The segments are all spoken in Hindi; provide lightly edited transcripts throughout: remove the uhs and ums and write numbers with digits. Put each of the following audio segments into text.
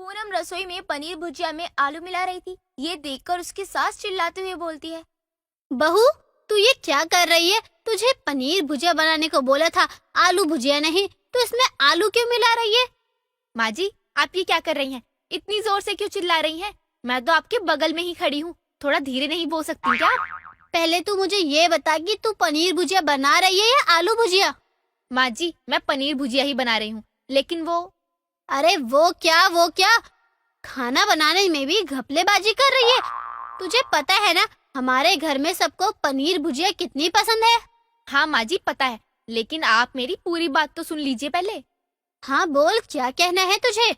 पूनम रसोई में पनीर भुजिया में आलू मिला रही थी। ये देखकर उसकी सास चिल्लाते हुए बोलती है, बहू, तू ये क्या कर रही है? तुझे पनीर भुजिया बनाने को बोला था, आलू भुजिया नहीं। तो इसमें आलू क्यों मिला रही है? माँ जी, आप ये क्या कर रही हैं? इतनी जोर से क्यों चिल्ला रही हैं? मैं तो आपके बगल में ही खड़ी हूँ, थोड़ा धीरे नहीं बोल सकती क्या? पहले तू मुझे ये बता कि तू पनीर भुजिया बना रही है या आलू भुजिया? माँ जी, मैं पनीर भुजिया ही बना रही हूँ, लेकिन अरे वो क्या? खाना बनाने में भी घपलेबाजी कर रही है। तुझे पता है ना, हमारे घर में सबको पनीर भुजिया कितनी पसंद है। हाँ माँ जी पता है, लेकिन आप मेरी पूरी बात तो सुन लीजिए पहले। हाँ बोल, क्या कहना है तुझे?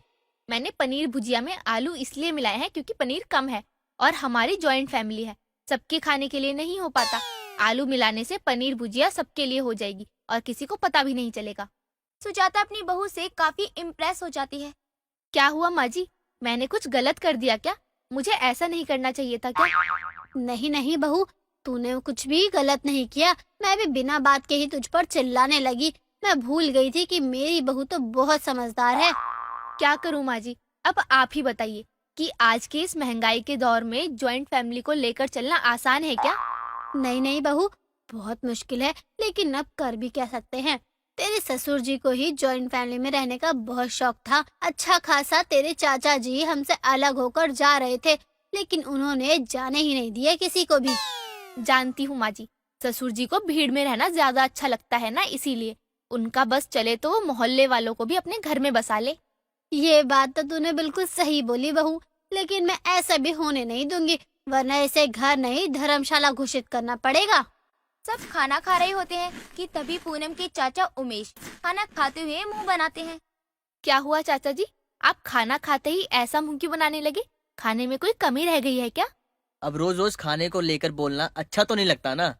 मैंने पनीर भुजिया में आलू इसलिए मिलाए हैं क्योंकि पनीर कम है और हमारी जॉइंट फैमिली है, सबके खाने के लिए नहीं हो पाता। आलू मिलाने से पनीर भुजिया सबके लिए हो जाएगी और किसी को पता भी नहीं चलेगा। सुजाता अपनी बहू से काफी इम्प्रेस हो जाती है। क्या हुआ माँ जी, मैंने कुछ गलत कर दिया क्या? मुझे ऐसा नहीं करना चाहिए था क्या? नहीं बहू, तूने कुछ भी गलत नहीं किया। मैं भी बिना बात के ही तुझ पर चिल्लाने लगी। मैं भूल गई थी कि मेरी बहू तो बहुत समझदार है। क्या करूँ माँ जी, अब आप ही बताइए कि आज के इस महंगाई के दौर में जॉइंट फैमिली को लेकर चलना आसान है क्या? नहीं बहू, बहुत मुश्किल है, लेकिन अब कर भी क्या सकते हैं। तेरे ससुर जी को ही जॉइंट फैमिली में रहने का बहुत शौक था। अच्छा खासा तेरे चाचा जी हमसे अलग होकर जा रहे थे, लेकिन उन्होंने जाने ही नहीं दिया किसी को भी। जानती हूँ माँ जी, ससुर जी को भीड़ में रहना ज्यादा अच्छा लगता है ना, इसीलिए उनका बस चले तो मोहल्ले वालों को भी अपने घर में बसा ले। ये बात तो तूने बिल्कुल सही बोली बहू, लेकिन मैं ऐसा भी होने नहीं दूंगी, वरना इसे घर नहीं धर्मशाला घोषित करना पड़ेगा। सब खाना खा रहे होते हैं कि तभी पूनम के चाचा उमेश खाना खाते हुए मुंह बनाते हैं। क्या हुआ चाचा जी, आप खाना खाते ही ऐसा मुंह क्यों बनाने लगे? खाने में कोई कमी रह गई है क्या? अब रोज रोज खाने को लेकर बोलना अच्छा तो नहीं लगता ना।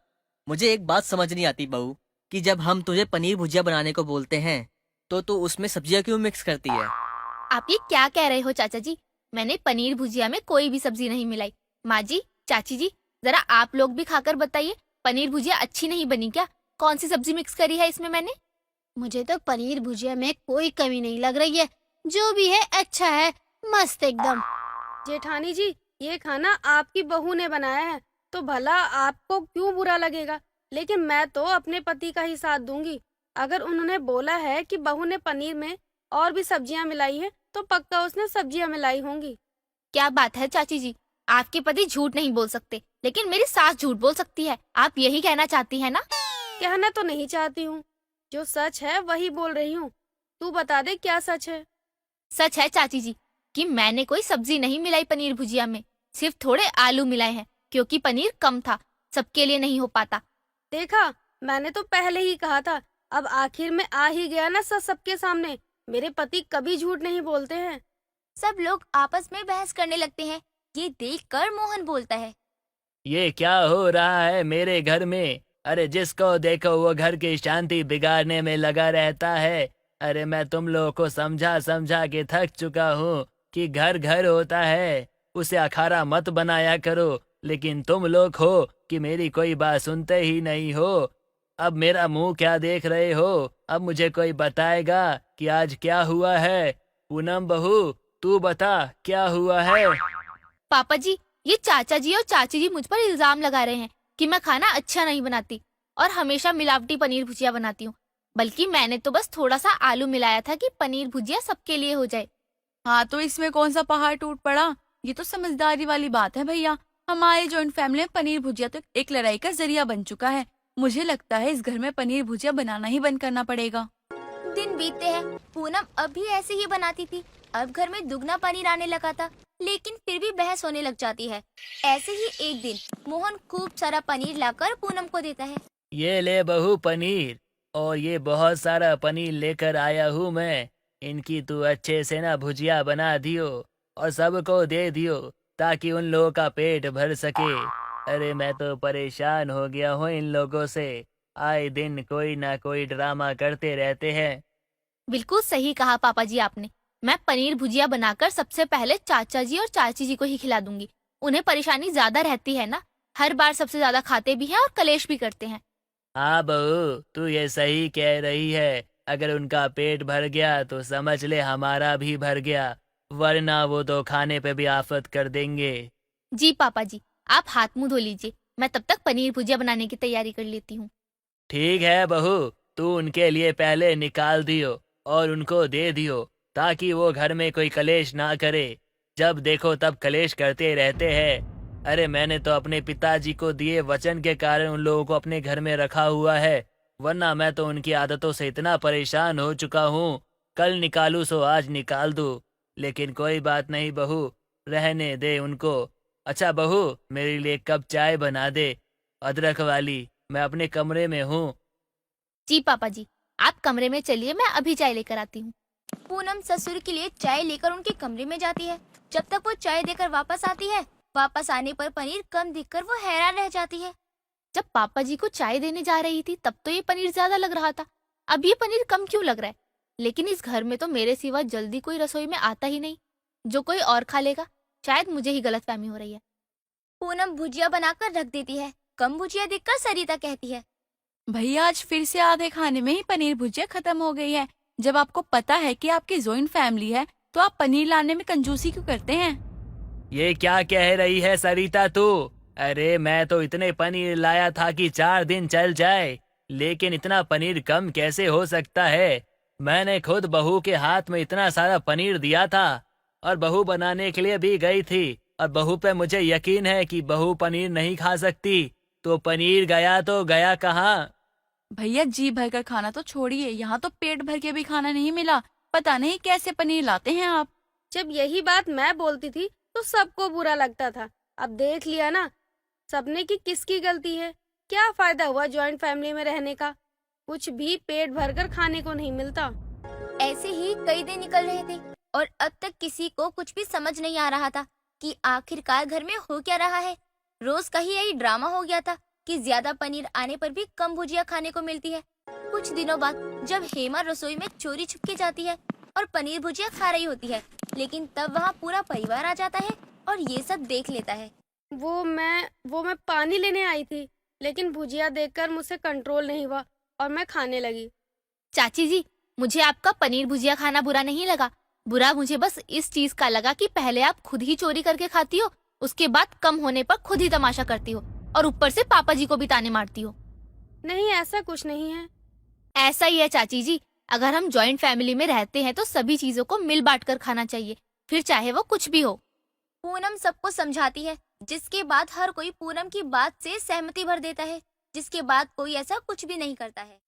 मुझे एक बात समझ नहीं आती बहू, कि जब हम तुझे पनीर भुजिया बनाने को बोलते हैं तो तू उसमें सब्जियां क्यों मिक्स करती है? आप ये क्या कह रहे हो चाचा जी? मैंने पनीर भुजिया में कोई भी सब्जी नहीं मिलाई। माँ जी, चाची जी, जरा आप लोग भी खाकर बताइए, पनीर भुजिया अच्छी नहीं बनी क्या? कौन सी सब्जी मिक्स करी है इसमें मैंने? मुझे तो पनीर भुजिया में कोई कमी नहीं लग रही है। जो भी है अच्छा है, मस्त एकदम। जेठानी जी, ये खाना आपकी बहू ने बनाया है तो भला आपको क्यों बुरा लगेगा? लेकिन मैं तो अपने पति का ही साथ दूंगी। अगर उन्होंने बोला है कि बहू ने पनीर में और भी सब्जियां मिलाई हैं, तो पक्का उसने सब्जियां मिलाई होंगी। क्या बात है चाची जी, आपके पति झूठ नहीं बोल सकते, लेकिन मेरी सास झूठ बोल सकती है। आप यही कहना चाहती है ना? कहना तो नहीं चाहती हूँ, जो सच है वही बोल रही हूँ। तू बता दे क्या सच है? सच है चाची जी कि मैंने कोई सब्जी नहीं मिलाई पनीर भुजिया में, सिर्फ थोड़े आलू मिलाए हैं क्योंकि पनीर कम था, सबके लिए नहीं हो पाता। देखा, मैंने तो पहले ही कहा था। अब आखिर में आ ही गया ना सच सबके सामने। मेरे पति कभी झूठ नहीं बोलते हैं। सब लोग आपस में बहस करने लगते हैं। ये देखकर मोहन बोलता है, ये क्या हो रहा है मेरे घर में? अरे जिसको देखो वो घर की शांति बिगाड़ने में लगा रहता है। अरे मैं तुम लोगों को समझा समझा के थक चुका हूँ कि घर घर होता है, उसे अखाड़ा मत बनाया करो। लेकिन तुम लोग हो कि मेरी कोई बात सुनते ही नहीं हो। अब मेरा मुंह क्या देख रहे हो? अब मुझे कोई बताएगा कि आज क्या हुआ है? पूनम बहू, तू बता क्या हुआ है? पापा जी, ये चाचा जी और चाची जी मुझ पर इल्जाम लगा रहे हैं कि मैं खाना अच्छा नहीं बनाती और हमेशा मिलावटी पनीर भुजिया बनाती हूँ। बल्कि मैंने तो बस थोड़ा सा आलू मिलाया था कि पनीर भुजिया सबके लिए हो जाए। हाँ, तो इसमें कौन सा पहाड़ टूट पड़ा? ये तो समझदारी वाली बात है भैया। हमारे जॉइंट फैमिली में पनीर भुजिया तो एक लड़ाई का जरिया बन चुका है। मुझे लगता है इस घर में पनीर भुजिया बनाना ही बंद करना पड़ेगा। दिन बीतते हैं, पूनम अब भी ऐसे ही बनाती थी। अब घर में दुगना पनीर आने लगा था, लेकिन फिर भी बहस होने लग जाती है। ऐसे ही एक दिन मोहन खूब सारा पनीर लाकर पूनम को देता है। ये ले बहू पनीर, और ये बहुत सारा पनीर लेकर आया हूँ मैं। इनकी तू अच्छे से ना भुजिया बना दियो और सबको दे दियो, ताकि उन लोगों का पेट भर सके। अरे मैं तो परेशान हो गया हूँ इन लोगों से। आए दिन कोई ना कोई ड्रामा करते रहते हैं। बिल्कुल सही कहा पापा जी आपने। मैं पनीर भुजिया बनाकर सबसे पहले चाचा जी और चाची जी को ही खिला दूंगी। उन्हें परेशानी ज्यादा रहती है ना, हर बार सबसे ज्यादा खाते भी हैं और कलेश भी करते हैं। हाँ बहू, तू ये सही कह रही है। अगर उनका पेट भर गया तो समझ ले हमारा भी भर गया। वरना वो तो खाने पे भी आफत कर देंगे। जी पापा जी, आप हाथ मुंह धो लीजिए, मैं तब तक पनीर भुजिया बनाने की तैयारी कर लेती हूँ। ठीक है बहू, तू उनके लिए पहले निकाल दियो और उनको दे दियो ताकि वो घर में कोई कलेश ना करे। जब देखो तब कलेश करते रहते हैं। अरे मैंने तो अपने पिताजी को दिए वचन के कारण उन लोगों को अपने घर में रखा हुआ है, वरना मैं तो उनकी आदतों से इतना परेशान हो चुका हूँ। कल निकालूं सो आज निकाल दूं, लेकिन कोई बात नहीं बहू, रहने दे उनको। अच्छा बहू, मेरे लिए कप चाय बना दे, अदरक वाली। मैं अपने कमरे में हूँ। जी पापा जी, आप कमरे में चलिए, मैं अभी चाय लेकर आती हूँ। पूनम ससुर के लिए चाय लेकर उनके कमरे में जाती है। जब तक वो चाय देकर वापस आती है, वापस आने पर पनीर कम दिखकर वो हैरान रह जाती है। जब पापा जी को चाय देने जा रही थी तब तो ये पनीर ज्यादा लग रहा था, अब ये पनीर कम क्यों लग रहा है? लेकिन इस घर में तो मेरे सिवा जल्दी कोई रसोई में आता ही नहीं, जो कोई और खा लेगा। शायद मुझे ही गलतफहमी हो रही है। पूनम भुजिया बनाकर रख देती है। कम भुजिया देखकर सरिता कहती है, भैया आज फिर से आधे खाने में ही पनीर भुजिया खत्म हो गई है। जब आपको पता है कि आपकी जॉइंट फैमिली है तो आप पनीर लाने में कंजूसी क्यों करते हैं? ये क्या कह रही है सरिता तू? अरे मैं तो इतने पनीर लाया था कि 4 दिन चल जाए, लेकिन इतना पनीर कम कैसे हो सकता है? मैंने खुद बहू के हाथ में इतना सारा पनीर दिया था और बहू बनाने के लिए भी गई थी, और बहू पे मुझे यकीन है कि बहू पनीर नहीं खा सकती। तो पनीर गया तो गया कहाँ? भैया जी भर कर खाना तो छोड़िए, यहाँ तो पेट भर के भी खाना नहीं मिला। पता नहीं कैसे पनीर लाते हैं आप। जब यही बात मैं बोलती थी तो सबको बुरा लगता था। अब देख लिया ना सबने कि किसकी गलती है। क्या फायदा हुआ जॉइंट फैमिली में रहने का? कुछ भी पेट भरकर खाने को नहीं मिलता। ऐसे ही कई दिन निकल रहे थे और अब तक किसी को कुछ भी समझ नहीं आ रहा था कि आखिरकार घर में हो क्या रहा है। रोज का ही यही ड्रामा हो गया था कि ज्यादा पनीर आने पर भी कम भुजिया खाने को मिलती है। कुछ दिनों बाद जब हेमा रसोई में चोरी छुपके जाती है और पनीर भुजिया खा रही होती है, लेकिन तब वहाँ पूरा परिवार आ जाता है और ये सब देख लेता है। वो मैं पानी लेने आई थी, लेकिन भुजिया देखकर मुझसे कंट्रोल नहीं हुआ और मैं खाने लगी। चाची जी, मुझे आपका पनीर भुजिया खाना बुरा नहीं लगा। बुरा मुझे बस इस चीज का लगा कि पहले आप खुद ही चोरी करके खाती हो, उसके बाद कम होने पर खुद ही तमाशा करती हो और ऊपर से पापा जी को भी ताने मारती हो। नहीं, ऐसा कुछ नहीं है। ऐसा ही है चाची जी, अगर हम जॉइंट फैमिली में रहते हैं तो सभी चीजों को मिल बांट कर खाना चाहिए, फिर चाहे वो कुछ भी हो। पूनम सबको समझाती है, जिसके बाद हर कोई पूनम की बात से सहमति भर देता है, जिसके बाद कोई ऐसा कुछ भी नहीं करता है।